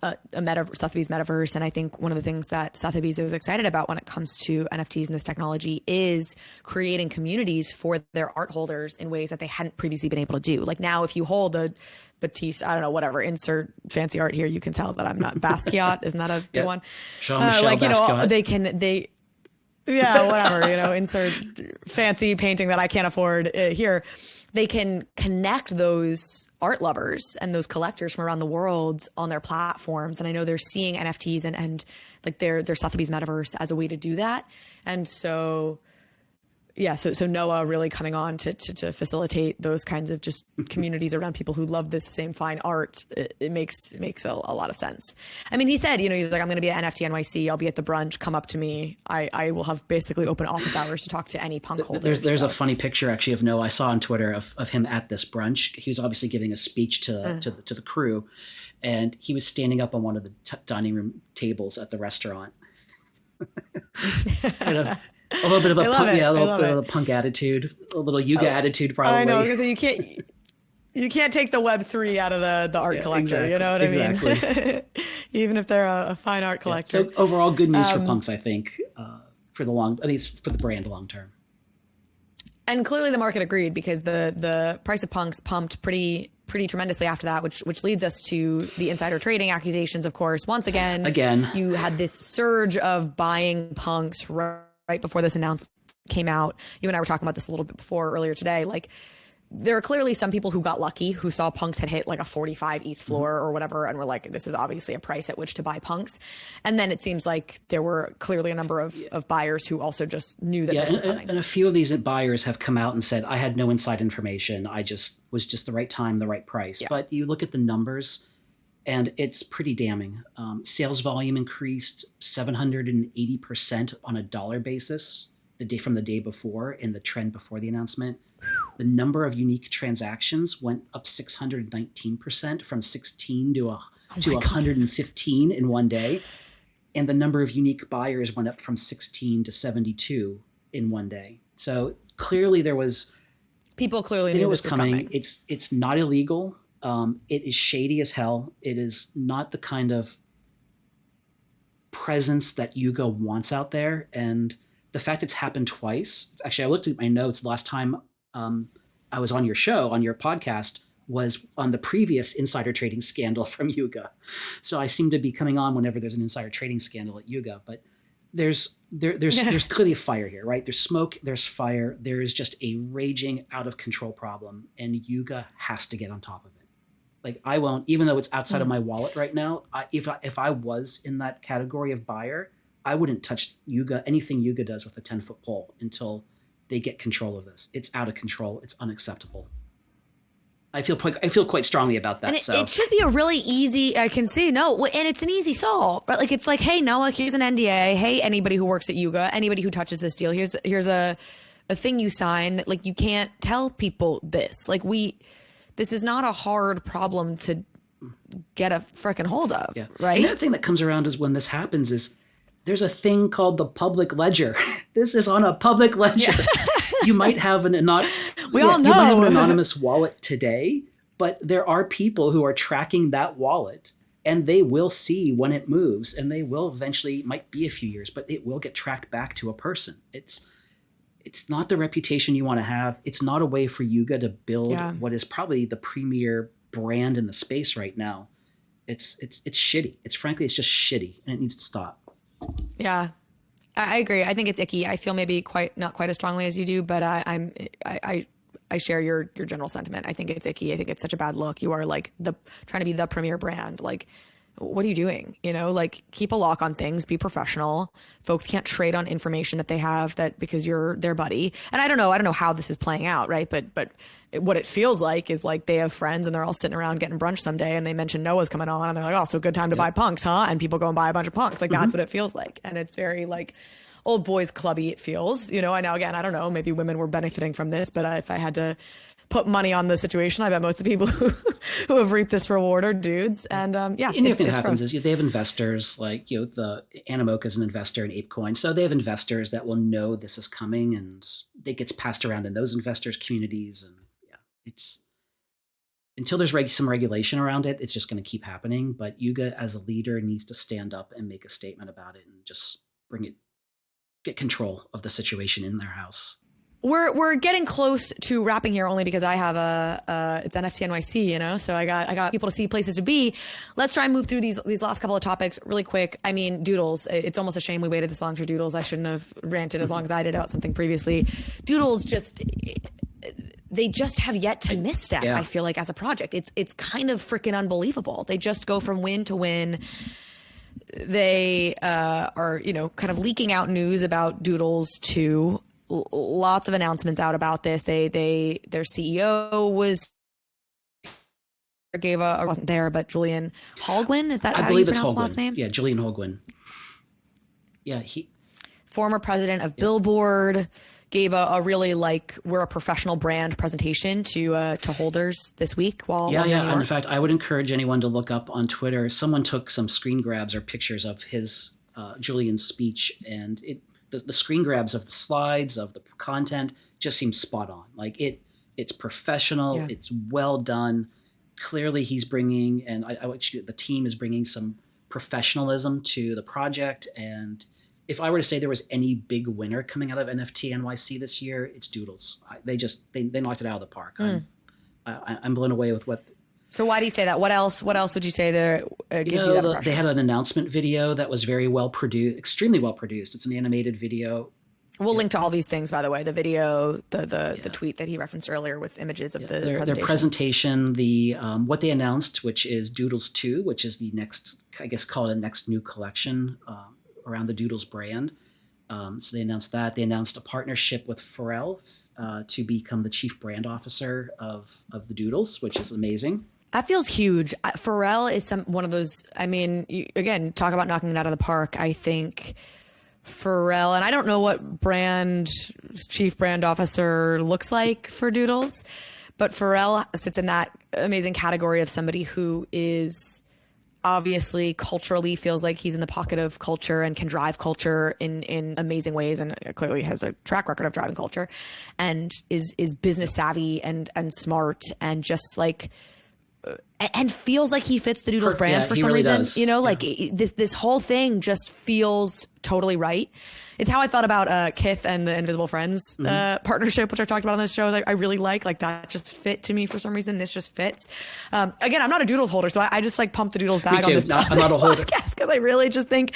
Sotheby's Metaverse, and I think one of the things that Sotheby's is excited about when it comes to NFTs and this technology is creating communities for their art holders in ways that they hadn't previously been able to do. Like, now, if you hold a Batiste, I don't know, whatever, insert fancy art here, you can tell that I'm not Basquiat. Isn't that a good one? Jean-Michel Basquiat. Whatever, insert fancy painting that I can't afford here. They can connect those art lovers and those collectors from around the world on their platforms. And I know they're seeing NFTs and like their Sotheby's Metaverse as a way to do that. And so, so Noah really coming on to facilitate those kinds of just communities around people who love this same fine art. It makes a lot of sense. I mean, he said, he's like, I'm going to be at NFT NYC. I'll be at the brunch. Come up to me. I will have basically open office hours to talk to any punk holders. There's a funny picture actually of Noah I saw on Twitter of him at this brunch. He was obviously giving a speech to the crew, and he was standing up on one of the dining room tables at the restaurant. Kind of a little bit of a punk attitude, a little Yuga attitude, probably. I know, because you can't take the Web3 out of the art collector. Exactly, you know what I mean? Exactly. Even if they're a fine art collector. So overall, good news for punks, I think, for the brand long term. And clearly the market agreed, because the price of punks pumped pretty tremendously after that, which leads us to the insider trading accusations, of course. Once again, you had this surge of buying punks right before this announcement came out. You and I were talking about this a little bit earlier today. Like, there are clearly some people who got lucky, who saw punks had hit like a 45 ETH floor or whatever, and were like, this is obviously a price at which to buy punks. And then it seems like there were clearly a number of buyers who also just knew that this was coming. And a few of these buyers have come out and said, I had no inside information. I just was just the right time, the right price. Yeah. But you look at the numbers, and it's pretty damning. Sales volume increased 780% on a dollar basis from the day before, and the trend before the announcement. The number of unique transactions went up 619% from 16 to 115 in one day. And the number of unique buyers went up from 16 to 72 in one day. So clearly there was... People clearly knew it was coming. It's not illegal. It is shady as hell. It is not the kind of presence that Yuga wants out there. And the fact it's happened twice... Actually, I looked at my notes. The last time I was on your show, on your podcast, was on the previous insider trading scandal from Yuga. So I seem to be coming on whenever there's an insider trading scandal at Yuga. But there's clearly a fire here, right? There's smoke, there's fire. There is just a raging out of control problem, and Yuga has to get on top of it. Like, I won't, even though it's outside of my wallet right now, if I was in that category of buyer, I wouldn't touch anything Yuga does with a 10-foot pole until they get control of this. It's out of control. It's unacceptable. I feel quite strongly about that. And it should be a really easy, I can see, and it's an easy solve, right? Like, it's like, hey, Noah, here's an NDA. Hey, anybody who works at Yuga, anybody who touches this deal, here's a thing you sign that, like, you can't tell people this. Like, this is not a hard problem to get a frickin' hold of, right? Another thing that comes around is when this happens is there's a thing called the public ledger. This is on a public ledger. Yeah. You might have all know. You might have an anonymous wallet today, but there are people who are tracking that wallet and they will see when it moves, and they will eventually, might be a few years, but it will get tracked back to a person. It's not the reputation you want to have. It's not a way for Yuga to build what is probably the premier brand in the space right now. It's shitty. It's just shitty, and it needs to stop. Yeah, I agree. I think it's icky. I feel maybe not quite as strongly as you do, but I share your general sentiment. I think it's icky. I think it's such a bad look. You are like trying to be the premier brand. Like, what are you doing? You know, like, keep a lock on things, be professional. Folks can't trade on information that they have because you're their buddy. And I don't know how this is playing out, right? But what it feels like is like they have friends and they're all sitting around getting brunch someday and they mention Noah's coming on and they're like, oh, so good time to buy punks, huh? And people go and buy a bunch of punks. Like, that's what it feels like. And it's very like old boys clubby, it feels, you know. I know, again, I don't know, maybe women were benefiting from this, but if I had to put money on the situation, I bet most of the people who have reaped this reward are dudes. And and the other thing that happens is they have investors, like, you know, the Animoca is an investor in ApeCoin. So they have investors that will know this is coming, and it gets passed around in those investors' communities. And it's until there's some regulation around it, it's just going to keep happening. But Yuga as a leader needs to stand up and make a statement about it and just get control of the situation in their house. We're getting close to wrapping here, only because I have it's NFT NYC, you know, so I got people to see, places to be. Let's try and move through these last couple of topics really quick. I mean, Doodles, it's almost a shame we waited this long for Doodles. I shouldn't have ranted as long as I did about something previously. Doodles they just have yet to misstep. I feel like, as a project, it's kind of freaking unbelievable. They just go from win to win. They are, you know, kind of leaking out news about Doodles too. Lots of announcements out about this. Their CEO wasn't there, but Julian Holguin, is that I how believe you it's pronounce Holguin. the last name? Yeah, Julian Holguin. Yeah, former president of Billboard, gave a really like, we're a professional brand presentation to holders this week while in New York. And in fact, I would encourage anyone to look up on Twitter. Someone took some screen grabs or pictures of his Julian's speech, and the screen grabs of the slides, of the content, just seems spot on. Like, it's professional, it's well done. Clearly he's bringing, and the team is bringing some professionalism to the project. And if I were to say there was any big winner coming out of NFT NYC this year, it's Doodles. They knocked it out of the park. I'm blown away with what. So why do you say that? What else would you say there gives you that impression? They had an announcement video that was very well produced, extremely well produced. It's an animated video. We'll link to all these things, by the way, the video, the tweet that he referenced earlier with images of the presentation. Their presentation, what they announced, which is Doodles 2, which is the next, I guess, call it a next new collection around the Doodles brand. So they announced that. They announced a partnership with Pharrell to become the chief brand officer of the Doodles, which is amazing. That feels huge. Pharrell is one of those, I mean, again, talk about knocking it out of the park. I think Pharrell, and I don't know what chief brand officer looks like for Doodles, but Pharrell sits in that amazing category of somebody who is obviously culturally feels like he's in the pocket of culture and can drive culture in amazing ways, and clearly has a track record of driving culture, and is business savvy and smart, and just like, and feels like he fits the Doodles brand for some really reason. Does. You know, like this whole thing just feels totally right. It's how I thought about Kith and the Invisible Friends partnership, which I've talked about on this show. That I really like that just fit to me for some reason. This just fits. Again, I'm not a Doodles holder, so I just like pump the Doodles bag on this I'm not a holder because I really just think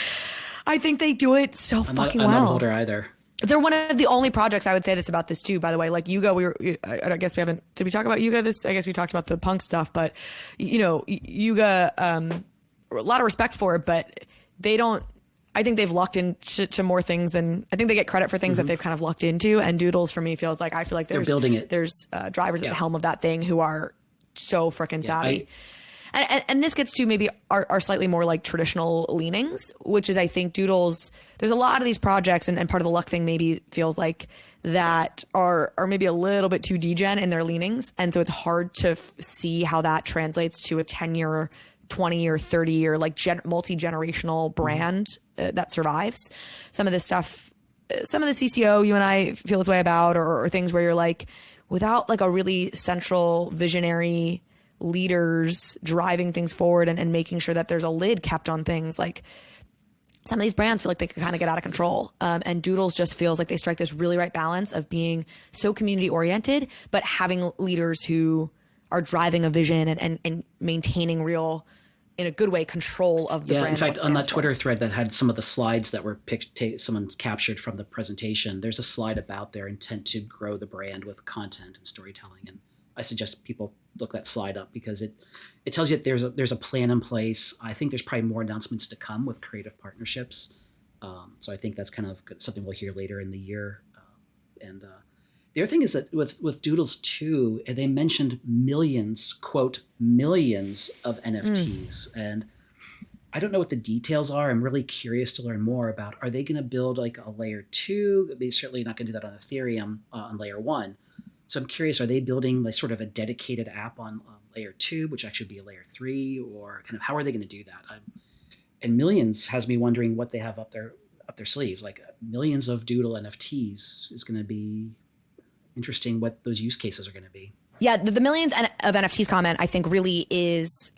they do it so fucking well. I'm not a holder either. They're one of the only projects I would say that's about this too, by the way. Like Yuga, I guess we haven't, did we talk about Yuga this? I guess we talked about the punk stuff, but you know, Yuga, a lot of respect for it, but I think they've lucked into more things than, I think they get credit for things that they've kind of lucked into. And Doodles for me feels like, I feel like they're building it. There's drivers at the helm of that thing who are so freaking savvy. And this gets to maybe our slightly more like traditional leanings, which is, I think, Doodles, there's a lot of these projects, and part of the luck thing maybe feels like that are maybe a little bit too degen in their leanings. And so it's hard to see how that translates to a 10-year, 20-year, 30-year, like multi-generational brand that survives. Some of this stuff, some of the CCO you and I feel this way about, or things where you're like, without like a really central visionary leaders driving things forward and making sure that there's a lid kept on things. Like, some of these brands feel like they could kind of get out of control. And Doodles just feels like they strike this really right balance of being so community oriented, but having leaders who are driving a vision and maintaining real, in a good way, control of the brand. In fact, on that Twitter thread that had some of the slides that were someone captured from the presentation, there's a slide about their intent to grow the brand with content and storytelling. And I suggest people look that slide up because it tells you that there's a plan in place. I think there's probably more announcements to come with creative partnerships. So I think that's kind of something we'll hear later in the year. The other thing is that with Doodles too, they mentioned millions, quote, millions of NFTs. And I don't know what the details are. I'm really curious to learn more about, are they going to build like a layer 2? They're certainly not going to do that on Ethereum on layer 1. So I'm curious, are they building like sort of a dedicated app on layer 2, which actually be a layer 3, or kind of how are they going to do that? And millions has me wondering what they have up their sleeves. Like millions of Doodle NFTs is going to be interesting what those use cases are going to be. Yeah, the millions of NFTs comment, I think, really is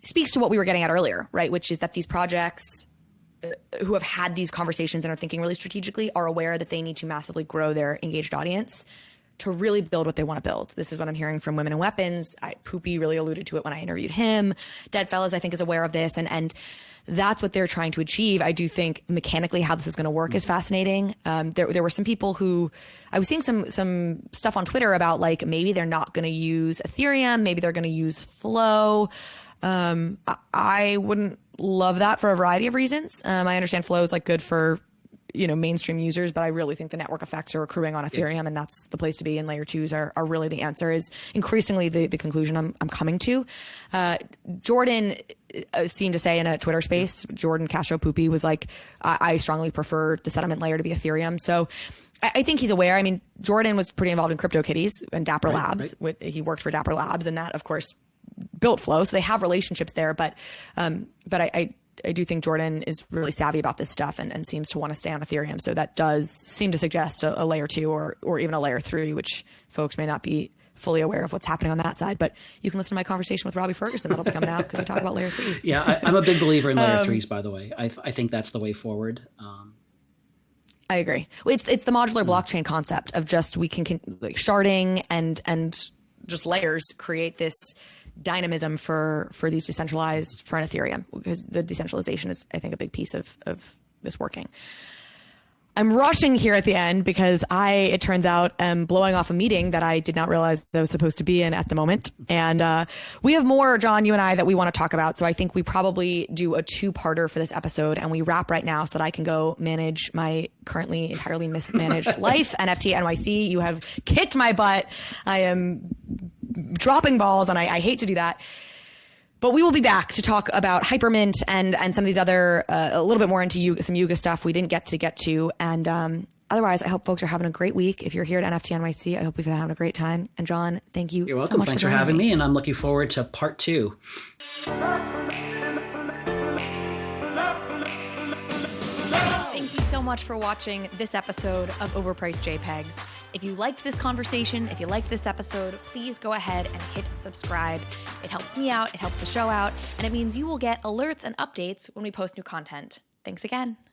speaks to what we were getting at earlier, right? Which is that these projects who have had these conversations and are thinking really strategically are aware that they need to massively grow their engaged audience to really build what they want to build. This is what I'm hearing from Women in Weapons. Poopy really alluded to it when I interviewed him. Dead Fellas, I think, is aware of this. And that's what they're trying to achieve. I do think mechanically how this is going to work is fascinating. There were some people who, I was seeing some stuff on Twitter about like, maybe they're not going to use Ethereum. Maybe they're going to use Flow. I wouldn't love that for a variety of reasons. I understand Flow is like good for, mainstream users, but I really think the network effects are accruing on Ethereum, and that's the place to be. And layer 2s are really the answer, is increasingly the conclusion I'm coming to. Jordan seemed to say in a Twitter space, Jordan Castro Poopy was like, I strongly prefer the settlement layer to be Ethereum. So I think he's aware. I mean, Jordan was pretty involved in CryptoKitties and Dapper Labs. Right. He worked for Dapper Labs, and that, of course, built Flow. So they have relationships there, but I do think Jordan is really savvy about this stuff and seems to want to stay on Ethereum. So that does seem to suggest a layer 2 or even a layer 3, which folks may not be fully aware of what's happening on that side. But you can listen to my conversation with Robbie Ferguson. That'll be coming out because we talk about layer 3s. Yeah, I'm a big believer in layer 3s, by the way. I think that's the way forward. I agree. It's the modular blockchain concept of just we can like sharding and just layers create this dynamism for these decentralized, for an Ethereum, because the decentralization is, I think, a big piece of this working. I'm rushing here at the end because it turns out, am blowing off a meeting that I did not realize I was supposed to be in at the moment. And we have more, Jon, you and I, that we want to talk about. So I think we probably do a 2-parter for this episode, and we wrap right now so that I can go manage my currently entirely mismanaged life. NFT NYC, you have kicked my butt. I am dropping balls, and I hate to do that. But we will be back to talk about Hypermint and some of these other, a little bit more into some Yuga stuff we didn't get to. And otherwise, I hope folks are having a great week. If you're here at NFT NYC, I hope you've been having a great time. And Jon, thank you. You're welcome. So much. Thanks for having me. And I'm looking forward to part 2. Thank you so much for watching this episode of Overpriced JPEGs. If you liked this conversation, if you liked this episode, please go ahead and hit subscribe. It helps me out, it helps the show out, and it means you will get alerts and updates when we post new content. Thanks again.